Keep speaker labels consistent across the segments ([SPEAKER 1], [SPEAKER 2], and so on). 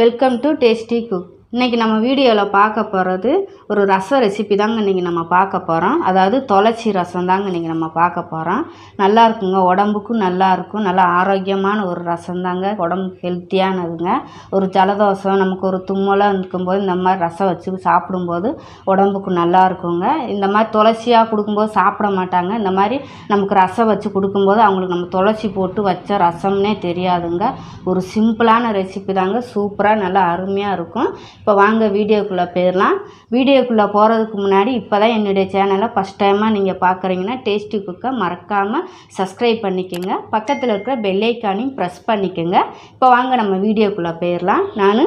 [SPEAKER 1] Welcome to tasty cook. இன்றைக்கி நம்ம வீடியோவில் பார்க்க போகிறது ஒரு ரசம் ரெசிபி தாங்க இன்றைக்கி நம்ம பார்க்க போகிறோம். அதாவது துளசி ரசம் தாங்க இன்றைக்கி நம்ம பார்க்க போகிறோம். நல்லா இருக்குங்க, உடம்புக்கும் நல்லாயிருக்கும். நல்லா ஆரோக்கியமான ஒரு ரசம் தாங்க, உடம்புக்கு ஹெல்த்தியானதுங்க. ஒரு ஜலதோஷம் நமக்கு ஒரு தும்மலாக இருக்கும்போது இந்த மாதிரி ரசம் வச்சு சாப்பிடும்போது உடம்புக்கு நல்லா இருக்குங்க. இந்த மாதிரி துளசியாக கொடுக்கும்போது சாப்பிட மாட்டாங்க. இந்த மாதிரி நமக்கு ரசம் வச்சு கொடுக்கும்போது அவங்களுக்கு நம்ம துளசி போட்டு வச்ச ரசம்னே தெரியாதுங்க. ஒரு சிம்பிளான ரெசிபி தாங்க, சூப்பராக நல்லா அருமையாக இருக்கும். இப்போ வாங்க வீடியோக்குள்ளே போயிடலாம். வீடியோக்குள்ளே போகிறதுக்கு முன்னாடி இப்போ தான் என்னுடைய சேனலை ஃபஸ்ட் டைமாக நீங்கள் பார்க்குறீங்கன்னா டேஸ்டி குக்கை மறக்காமல் சப்ஸ்கிரைப் பண்ணிக்கோங்க. பக்கத்தில் இருக்கிற பெல் ஐக்கானையும் ப்ரெஸ் பண்ணிக்கோங்க. இப்போ வாங்க நம்ம வீடியோக்குள்ளே போயிடலாம். நான்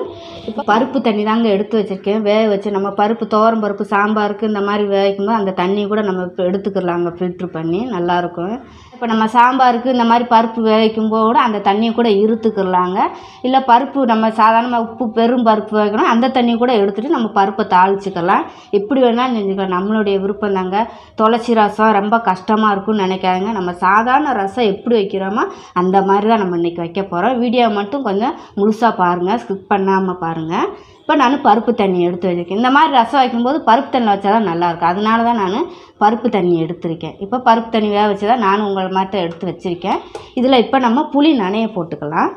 [SPEAKER 1] இப்போ பருப்பு தண்ணி தாங்க எடுத்து வச்சுருக்கேன். வேக வச்சு நம்ம பருப்பு துவரம் பருப்பு சாம்பாருக்கு இந்த மாதிரி வேகிக்கும்போது அந்த தண்ணி கூட நம்ம இப்போ எடுத்துக்கலாங்க, ஃபில்ட்ரு பண்ணி நல்லாயிருக்கும். இப்போ நம்ம சாம்பாருக்கு இந்த மாதிரி பருப்பு வேகிக்கும்போது அந்த தண்ணியை கூட இருத்துக்கலாங்க. இல்லை பருப்பு நம்ம சாதாரணமாக உப்பு பெரும் பருப்பு வேகணும் அந்த தண்ணி கூட எடுத்துகிட்டு நம்ம பருப்பை தாளிச்சிக்கலாம். எப்படி வேணாலும் செஞ்சுக்கலாம், நம்மளுடைய விருப்பம் தாங்க. துளசி ரசம் ரொம்ப கஷ்டமாக இருக்கும்னு நினைக்காதுங்க. நம்ம சாதாரண ரசம் எப்படி வைக்கிறோமோ அந்த மாதிரி தான் நம்ம இன்றைக்கி வைக்க போகிறோம். வீடியோ மட்டும் கொஞ்சம் முழுசாக பாருங்கள், ஸ்கிப் பண்ணாமல் பாருங்கள். இப்போ நான் பருப்பு தண்ணி எடுத்து வச்சுருக்கேன். இந்த மாதிரி ரசம் வைக்கும்போது பருப்பு தண்ணி வச்சா தான் நல்லாயிருக்கும். அதனால தான் நான் பருப்பு தண்ணி எடுத்திருக்கேன். இப்போ பருப்பு தண்ணி வேக வச்சு தான் நானும் உங்களை மாதிரி எடுத்து வச்சுருக்கேன். இதில் இப்போ நம்ம புளி நனைய போட்டுக்கலாம்.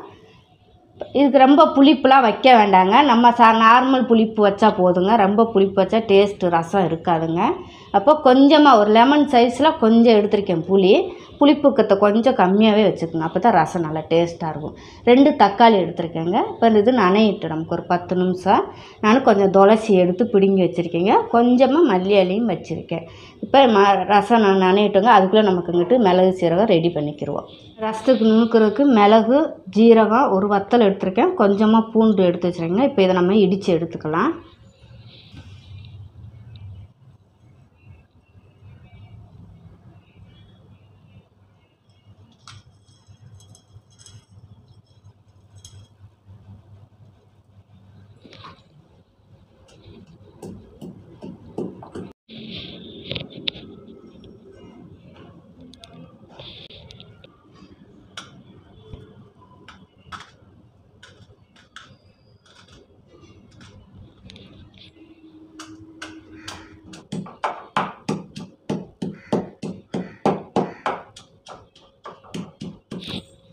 [SPEAKER 1] இதுக்கு ரொம்ப புளிப்புலாம் வைக்க வேண்டாங்க. நம்ம நார்மல் புளிப்பு வச்சா போதுங்க. ரொம்ப புளிப்பு வச்சா டேஸ்ட்டு ரசம் இருக்காதுங்க. அப்போ கொஞ்சமாக ஒரு லெமன் சைஸில் கொஞ்சம் எடுத்திருக்கேன் புளி. புளிப்புக்கத்தை கொஞ்சம் கம்மியாகவே வச்சுக்கோங்க, அப்போ தான் ரசம் நல்லா டேஸ்ட்டாக இருக்கும். 2 தக்காளி எடுத்துருக்கேங்க. இப்போ இது நனையிட்டு நமக்கு ஒரு 10 நிமிஷம். நான் கொஞ்சம் துளசி எடுத்து பிடுங்கி வச்சுருக்கேங்க. கொஞ்சமாக மல்லி இலையும் வச்சுருக்கேன். இப்போ ரசம் நான் நனையிட்டோங்க. அதுக்குள்ளே நமக்கு இங்கிட்டு மிளகு சீரகம் ரெடி பண்ணிக்கிடுவோம். ரசத்துக்கு நுணுக்கிறதுக்கு மிளகு ஜீரகம் ஒரு வத்தல் எடுத்துருக்கேன். கொஞ்சமாக பூண்டு எடுத்து வச்சுருக்கேங்க. இப்போ இதை நம்ம இடித்து எடுத்துக்கலாம்.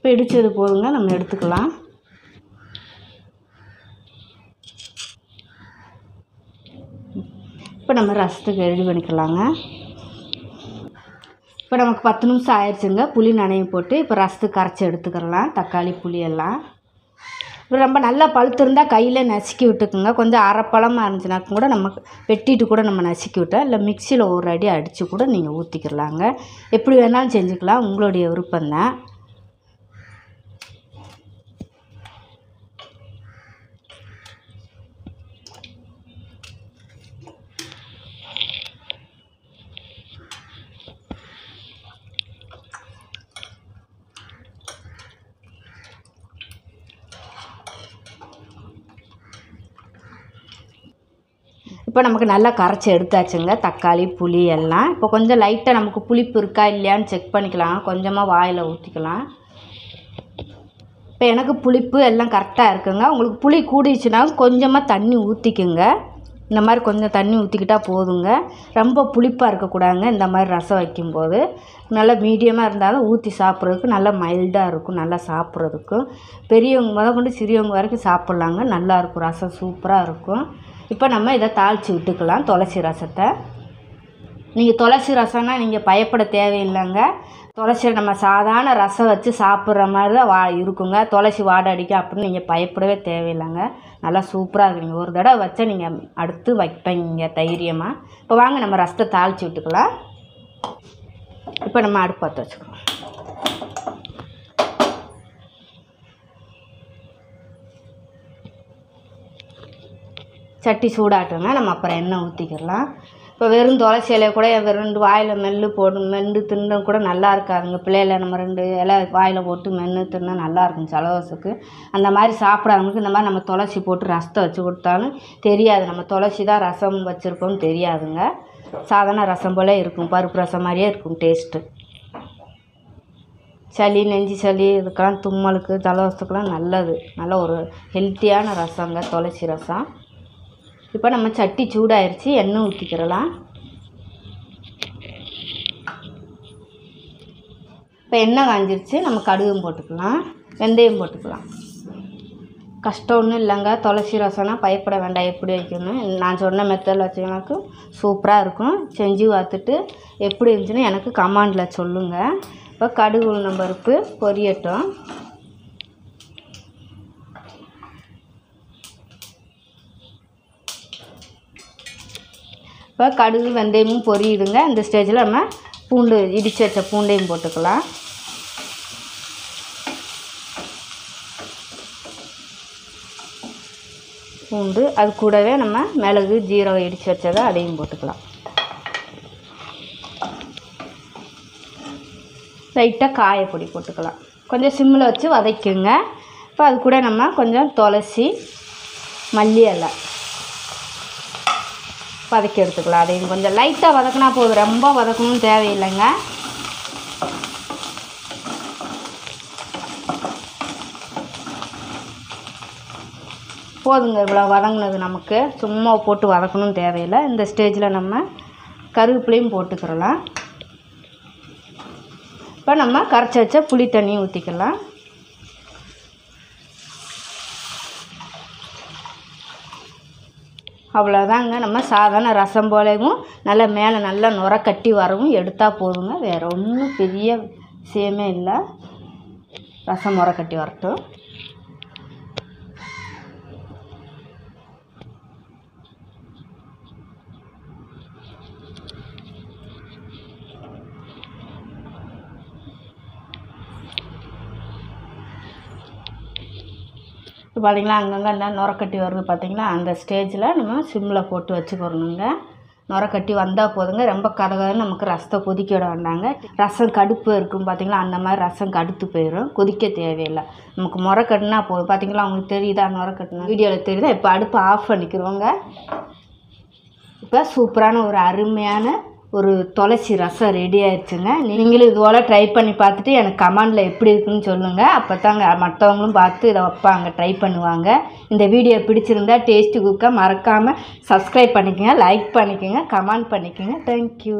[SPEAKER 1] இப்போ இடித்தது போதுங்க, நம்ம எடுத்துக்கலாம். இப்போ நம்ம ரசத்துக்கு ரெடி பண்ணிக்கலாங்க. இப்போ நமக்கு 10 நிமிஷம் ஆயிடுச்சுங்க. புளி நனைய போட்டு இப்போ ரசத்துக்கு கரைச்சி எடுத்துக்கலாம். தக்காளி புளி எல்லாம் இப்போ ரொம்ப நல்லா பழுத்து இருந்தால் கையில் நசுக்கி விட்டுக்குங்க. கொஞ்சம் அரைப்பழமாக இருந்துச்சுன்னா கூட நம்ம வெட்டிட்டு கூட நம்ம நசுக்கி விட்டோம். இல்லை மிக்சியில் ஒரு அடி அடித்து கூட நீங்கள் ஊற்றிக்கலாங்க. எப்படி வேணாலும் செஞ்சுக்கலாம், உங்களுடைய விருப்பம்தான். இப்போ நமக்கு நல்லா கரைச்சி எடுத்தாச்சுங்க தக்காளி புளி எல்லாம். இப்போ கொஞ்சம் லைட்டாக நமக்கு புளிப்பு இருக்கா இல்லையான்னு செக் பண்ணிக்கலாம். கொஞ்சமாக வாயில் ஊற்றிக்கலாம். இப்போ எனக்கு புளிப்பு எல்லாம் கரெக்டாக இருக்குங்க. உங்களுக்கு புளி கூடிச்சுன்னா கொஞ்சமாக தண்ணி ஊற்றிக்குங்க. இந்த மாதிரி கொஞ்சம் தண்ணி ஊற்றிக்கிட்டால் போதுங்க. ரொம்ப புளிப்பாக இருக்கக்கூடாதுங்க. இந்த மாதிரி ரசம் வைக்கும்போது நல்லா மீடியமாக இருந்தாலும் ஊற்றி சாப்பிட்றதுக்கு நல்லா மைல்டாக இருக்கும். நல்லா சாப்பிட்றதுக்கும் பெரியவங்க முத கொண்டு சிறியவங்க வரைக்கும் சாப்பிட்லாங்க. நல்லாயிருக்கும், ரசம் சூப்பராக இருக்கும். இப்போ நம்ம இதை தாளித்து விட்டுக்கலாம். துளசி ரசத்தை நீங்கள் துளசி ரசம்னா நீங்கள் பயப்பட தேவையில்லைங்க. துளசி நம்ம சாதாரண ரசம் வச்சு சாப்பிட்ற மாதிரி தான் இருக்குங்க. துளசி வாடை அடிக்கும் அப்படின்னு நீங்கள் பயப்படவே தேவையில்லைங்க. நல்லா சூப்பராக இருக்கும். நீங்கள் ஒரு தடவை வச்சா நீங்கள் அடுத்து வைப்பீங்க தைரியமாக. இப்போ வாங்க நம்ம ரசத்தை தாளித்து விட்டுக்கலாம். இப்போ நம்ம அடுப்பு பற்ற வச்சுக்கலாம். சட்டி சூடாட்டுங்க. நம்ம அப்புறம் எண்ணெய் ஊற்றிக்கிடலாம். இப்போ வெறும் துளசி இலையை கூட 2 வாயில் மென்று தின்னு கூட நல்லா இருக்காதுங்க. பிள்ளையில நம்ம 2 இலை வாயில் போட்டு மென்று தின்னா நல்லாயிருக்கும் ஜலதோஷத்துக்கு. அந்த மாதிரி சாப்பிடாதவங்களுக்கு இந்த மாதிரி நம்ம துளசி போட்டு ரசத்தை வச்சு கொடுத்தாலும் தெரியாது, நம்ம துளசி தான் ரசம் வச்சுருக்கோம்னு தெரியாதுங்க. சாதாரண ரசம் போல் இருக்கும், பருப்பு ரசம் மாதிரியே இருக்கும் டேஸ்ட்டு. சளி நெஞ்சு சளி இதுக்கெல்லாம் தும்மலுக்கு ஜலதோஷத்துக்கெல்லாம் நல்லது. நல்ல ஒரு ஹெல்த்தியான ரசங்க துளசி ரசம். இப்போ நம்ம சட்டி சூடாயிருச்சு, எண்ணெய் ஊற்றிக்கிறலாம். இப்போ எண்ணெய் காஞ்சிருச்சு, நம்ம கடுகும் போட்டுக்கலாம், வெந்தயம் போட்டுக்கலாம். கஷ்டம் ஒன்றும் இல்லைங்க. துளசி ரசம்னா பயப்பட வேண்டாம். எப்படி வைக்கணும் நான் சொன்ன மெத்தடில் வச்சவங்களுக்கு சூப்பராக இருக்கும். செஞ்சு பார்த்துட்டு எப்படி இருந்துச்சுன்னு எனக்கு கமெண்டில் சொல்லுங்கள். இப்போ கடுகு உளுந்தம் பருப்பு பொரியட்டும். இப்போ கடுகு வெந்தயமும் பொரியிடுங்க. இந்த ஸ்டேஜில் நம்ம பூண்டு இடித்து வச்ச பூண்டையும் போட்டுக்கலாம். பூண்டு அது கூடவே நம்ம மிளகு ஜீரகம் இடித்து வச்சதை அதையும் போட்டுக்கலாம். லைட்டாக காயப்பொடி போட்டுக்கலாம். கொஞ்சம் சிம்மில் வச்சு வதக்குங்க. இப்போ அது கூட நம்ம கொஞ்சம் துளசி மல்லி இலை வதக்கி எடுத்துக்கலாம். அதையும் கொஞ்சம் லைட்டாக வதக்கினா போதும், ரொம்ப வதக்கணும்னு தேவையில்லைங்க. போதுங்க, இவ்வளோ வதங்கினது நமக்கு. சும்மா போட்டு வதக்கணும்னு தேவையில்லை. இந்த ஸ்டேஜில் நம்ம கருவேப்பிலையும் போட்டுக்கிறலாம். இப்போ நம்ம கரைச்சி வச்ச புளி தண்ணியும் ஊற்றிக்கலாம். அவ்வளோதாங்க. நம்ம சாதாரண ரசம் போலவும் நல்லா மேலே நல்லா நுர கட்டி வரவும் எடுத்தால் போதுங்க. வேறு ஒன்றும் பெரிய விஷயமே இல்லை. ரசம் நுர கட்டி வரட்டும். இப்போ பார்த்திங்களா அங்கங்கே அந்த நுரக்கட்டி வருது பார்த்திங்களா. அந்த ஸ்டேஜில் நம்ம சிம்மில் போட்டு வச்சுக்கிறணுங்க. நுரக்கட்டி வந்தால் போதுங்க. ரொம்ப கதகன்னு நமக்கு ரசத்தை கொதிக்க விட வேண்டாங்க. ரசம் கடுப்பு இருக்கும் பார்த்திங்களா, அந்த மாதிரி ரசம் கடுத்து போயிடும். கொதிக்க தேவையில்லை. நமக்கு முறக்கட்டுனா போதும். பார்த்திங்களா உங்களுக்கு தெரியுதா நுரக்கட்டுனா? வீடியோவில் தெரியுதா? இப்போ அடுப்பு ஆஃப் பண்ணிக்கிறோங்க. இப்போ சூப்பரான ஒரு அருமையான ஒரு துளசி ரசம் ரெடி ஆயிடுச்சுங்க. நீங்களும் இதுபோல் ட்ரை பண்ணி பார்த்துட்டு எனக்கு கமெண்டில் எப்படி இருக்குன்னு சொல்லுங்கள். அப்போ தாங்க மற்றவங்களும் பார்த்து இதை வைப்பாங்க, ட்ரை பண்ணுவாங்க. இந்த வீடியோ பிடிச்சிருந்தா டேஸ்டி குக்கை மறக்காமல் சப்ஸ்கிரைப் பண்ணிக்கோங்க, லைக் பண்ணிக்கோங்க, கமெண்ட் பண்ணிக்கோங்க. தேங்க்யூ.